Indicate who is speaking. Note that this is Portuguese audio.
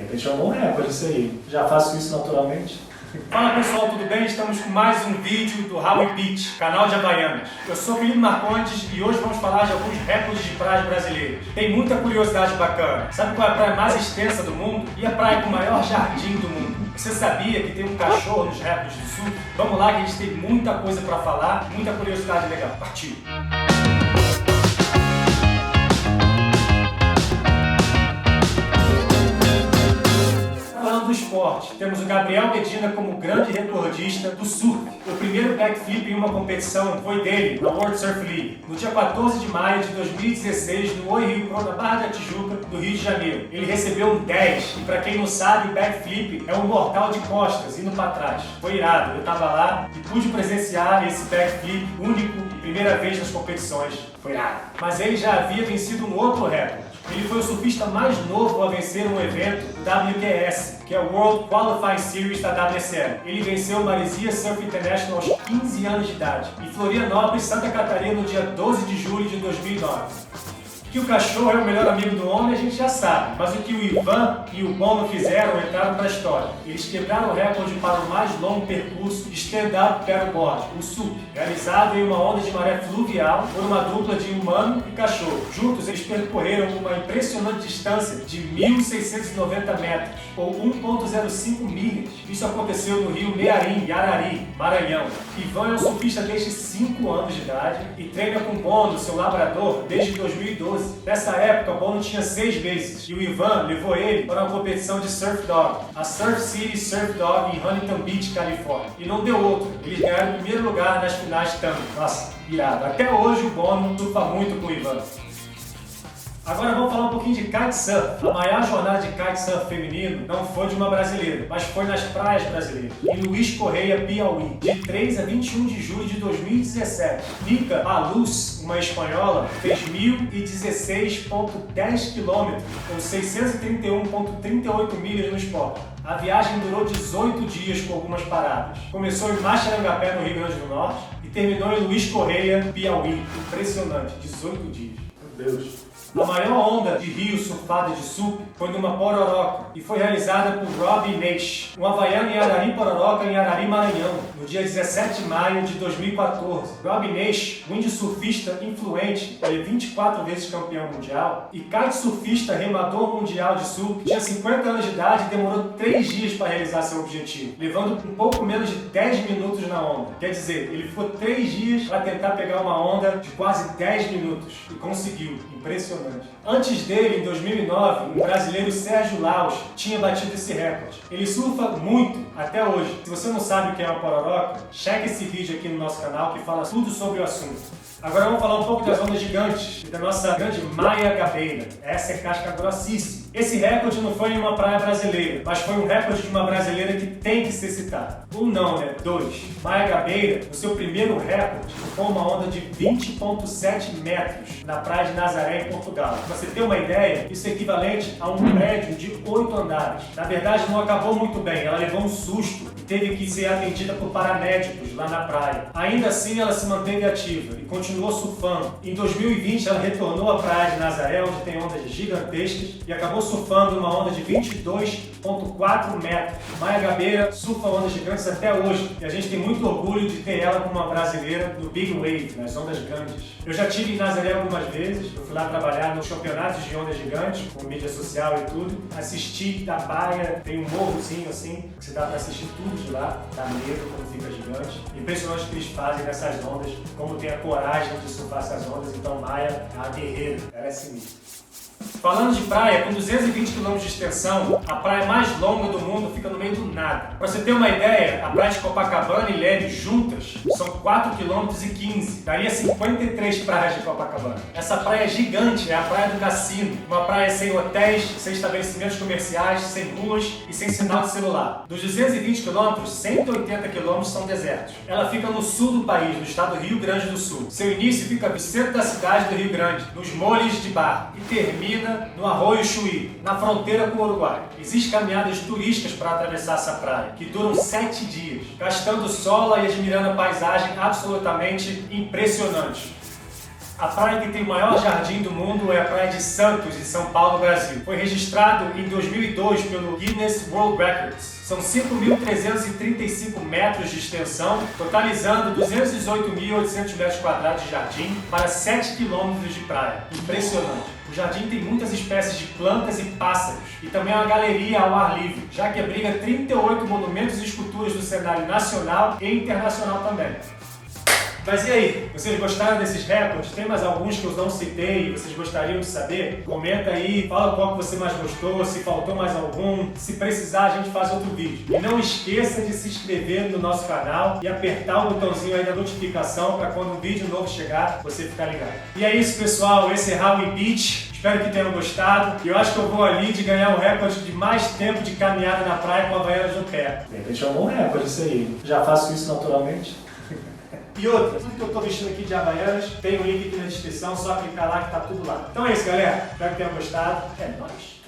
Speaker 1: repente é um bom recorde isso aí. Já faço isso naturalmente.
Speaker 2: Fala pessoal, tudo bem? Estamos com mais um vídeo do Howie Beach, canal de Havaianas. Eu sou Felipe Marcondes e hoje vamos falar de alguns recordes de praias brasileiras. Tem muita curiosidade bacana. Sabe qual é a praia mais extensa do mundo? E a praia com o maior jardim do mundo? Você sabia que tem um cachorro nos recordes do sul? Vamos lá que a gente tem muita coisa para falar, muita curiosidade legal. Partiu! Do esporte, temos o Gabriel Medina como grande recordista do surf. O primeiro backflip em uma competição foi dele, na World Surf League, no dia 14 de maio de 2016, no Oi Rio Pro, na Barra da Tijuca, do Rio de Janeiro. Ele recebeu um 10, e pra quem não sabe, o backflip é um mortal de costas, indo pra trás. Foi irado, eu tava lá e pude presenciar esse backflip único e primeira vez nas competições. Foi irado. Mas ele já havia vencido um outro recorde. Ele foi o surfista mais novo a vencer um evento WQS, que é o World Qualifying Series da WSL. Ele venceu o Maresia Surf International aos 15 anos de idade, em Florianópolis, Santa Catarina, no dia 12 de julho de 2009. Que o cachorro é o melhor amigo do homem a gente já sabe, mas o que o Ivan e o Bono fizeram entraram para a história. Eles quebraram o recorde para o mais longo percurso de stand-up paddleboard, o SUP, realizado em uma onda de maré fluvial por uma dupla de humano e cachorro. Juntos eles percorreram uma impressionante distância de 1.690 metros, ou 1,05 milhas. Isso aconteceu no rio Mearim, Arari, Maranhão. Ivan é um surfista desde 5 anos de idade e treina com Bono, seu labrador, desde 2012. Nessa época, o Bono tinha 6 meses e o Ivan levou ele para uma competição de Surf Dog, a Surf City Surf Dog em Huntington Beach, Califórnia. E não deu outra, eles ganharam o primeiro lugar nas finais também. Nossa, irado. Até hoje o Bono surfa muito com o Ivan. Agora vamos falar um pouquinho de kitesurf. A maior jornada de kitesurf feminino não foi de uma brasileira, mas foi nas praias brasileiras, em Luiz Correia, Piauí, de 3 a 21 de julho de 2017. Nica Aluz, uma espanhola, fez 1.016,10 km, ou 631,38 milhas no esporte. A viagem durou 18 dias com algumas paradas. Começou em Maxarangapé, no Rio Grande do Norte, e terminou em Luiz Correia, Piauí. Impressionante, 18 dias. Meu Deus. A maior onda de rio surfada de SUP foi numa Pororoca e foi realizada por Robbie Neish, um havaiano em Arari, Pororoca, em Arari, Maranhão, no dia 17 de maio de 2014. Robbie Neish, windsurfista influente, ele é 24 vezes campeão mundial e kitesurfista remador mundial de SUP, tinha 50 anos de idade e demorou 3 dias para realizar seu objetivo, levando um pouco menos de 10 minutos na onda. Quer dizer, ele ficou 3 dias para tentar pegar uma onda de quase 10 minutos e conseguiu. Impressionante. Antes dele, em 2009, o brasileiro Sérgio Laus tinha batido esse recorde. Ele surfa muito, até hoje. Se você não sabe o que é uma pororoca, cheque esse vídeo aqui no nosso canal que fala tudo sobre o assunto. Agora vamos falar um pouco das ondas gigantes e da nossa grande Maia Gabeira. Essa é casca grossíssima. Esse recorde não foi em uma praia brasileira, mas foi um recorde de uma brasileira que tem que ser citada. Um não, né? 2. Maia Gabeira, no seu primeiro recorde, foi uma onda de 20,7 metros na praia de Nazaré, em Portugal. Pra você ter uma ideia, isso é equivalente a um prédio de 8 andares. Na verdade, não acabou muito bem, ela levou um susto e teve que ser atendida por paramédicos lá na praia. Ainda assim, ela se manteve ativa e continuou surfando. Em 2020, ela retornou à praia de Nazaré, onde tem ondas gigantescas, e acabou surfando uma onda de 22,4 metros. Maia Gabeira surfa ondas gigantes até hoje, e a gente tem muito orgulho de ter ela como uma brasileira no Big Wave, nas ondas grandes. Eu já estive em Nazaré algumas vezes, eu fui lá trabalhar nos campeonatos de ondas gigantes, com mídia social e tudo. Assisti da praia, tem um morrozinho assim, que você dá para assistir tudo de lá, dá medo quando fica gigante. Impressionante o que eles fazem nessas ondas, como tem a coragem de surfar essas ondas. Então Maia é uma guerreira, ela é sinistra. Falando de praia, com 220 km de extensão, a praia mais longa do mundo fica no meio do nada. Para você ter uma ideia, a praia de Copacabana e Leme juntas são 4,15 km. Daria 53 praias de Copacabana. Essa praia gigante é a Praia do Cassino, uma praia sem hotéis, sem estabelecimentos comerciais, sem ruas e sem sinal de celular. Dos 220 km, 180 km são desertos. Ela fica no sul do país, no estado do Rio Grande do Sul. Seu início fica no centro da cidade do Rio Grande, nos Molhos de Barra, e termina no Arroio Chuí, na fronteira com o Uruguai. Existem caminhadas turísticas para atravessar essa praia, que duram 7 dias, gastando sola e admirando a paisagem absolutamente impressionante. A praia que tem o maior jardim do mundo é a Praia de Santos, em São Paulo, Brasil. Foi registrado em 2002 pelo Guinness World Records. São 5.335 metros de extensão, totalizando 218.800 metros quadrados de jardim para 7 quilômetros de praia. Impressionante! O jardim tem muitas espécies de plantas e pássaros e também é uma galeria ao ar livre, já que abriga 38 monumentos e esculturas do cenário nacional e internacional também. Mas e aí, vocês gostaram desses recordes? Tem mais alguns que eu não citei e vocês gostariam de saber? Comenta aí, fala qual que você mais gostou, se faltou mais algum. Se precisar, a gente faz outro vídeo. E não esqueça de se inscrever no nosso canal e apertar o botãozinho aí da notificação para quando um vídeo novo chegar, você ficar ligado. E é isso, pessoal. Esse é Howie Beach. Espero que tenham gostado. E eu acho que eu vou ali de ganhar o recorde de mais tempo de caminhada na praia com a Havaianas no pé.
Speaker 1: De repente é um bom recorde isso aí. Já faço isso naturalmente.
Speaker 2: E outra, tudo que eu tô vestindo aqui de Havaianas, tem o link aqui na descrição, só clicar lá que tá tudo lá. Então é isso, galera. Espero que tenham gostado. É nóis!